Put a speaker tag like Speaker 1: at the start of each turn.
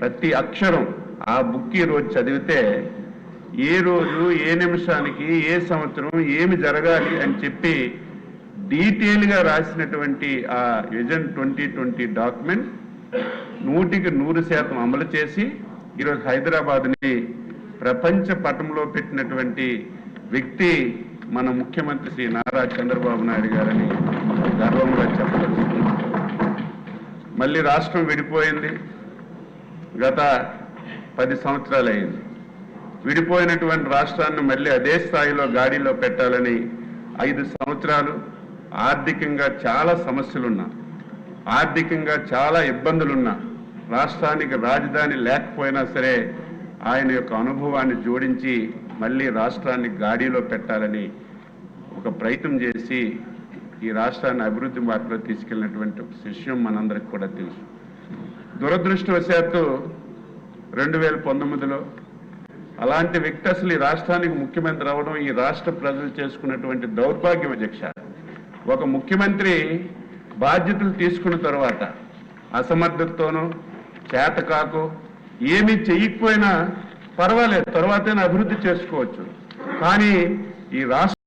Speaker 1: ప్రతి అక్షరం ఆ బుక్ ఈ రోజు చదివితే ఏ రోజు ఏ నిమిషానికి ఏ సంవత్సరం ఏమి జరగాలి అని చెప్పి డీటెయిల్గా రాసినటువంటి ఆ విజన్ 2020 డాక్యుమెంట్ 100% అమలు చేసి ఈరోజు హైదరాబాద్ని ప్రపంచ పటంలో పెట్టినటువంటి వ్యక్తి మన ముఖ్యమంత్రి శ్రీ నారా చంద్రబాబు నాయుడు గారని గర్వంగా చెప్పగలుగుతున్నాం. మళ్ళీ రాష్ట్రం విడిపోయింది. గత 10 సంవత్సరాలు అయింది. విడిపోయినటువంటి రాష్ట్రాన్ని మళ్ళీ అదే స్థాయిలో గాడిలో పెట్టాలని 5 సంవత్సరాలు ఆర్థికంగా చాలా సమస్యలున్నా, ఆర్థికంగా చాలా ఇబ్బందులున్నా, రాష్ట్రానికి రాజధాని లేకపోయినా సరే ఆయన యొక్క అనుభవాన్ని జోడించి మళ్ళీ రాష్ట్రాన్ని గాడిలో పెట్టాలని ఒక ప్రయత్నం చేసి ఈ రాష్ట్రాన్ని అభివృద్ధి మార్గంలో తీసుకెళ్లినటువంటి విషయం మనందరికి కూడా తెలుసు. దురదృష్టవశాత్తు 2019లో అలాంటి వ్యక్తి అసలు ఈ రాష్ట్రానికి ముఖ్యమంత్రి అవడం ఈ రాష్ట్ర ప్రజలు చేసుకున్నటువంటి దౌర్భాగ్యం అధ్యక్ష. ఒక ముఖ్యమంత్రి బాధ్యతలు తీసుకున్న తర్వాత అసమర్థతతోనూ చేతకాకో ఏమీ చెయ్యకపోయినా పర్వాలేదు, తర్వాతైనా అభివృద్ధి చేసుకోవచ్చు. కానీ ఈ రాష్ట్ర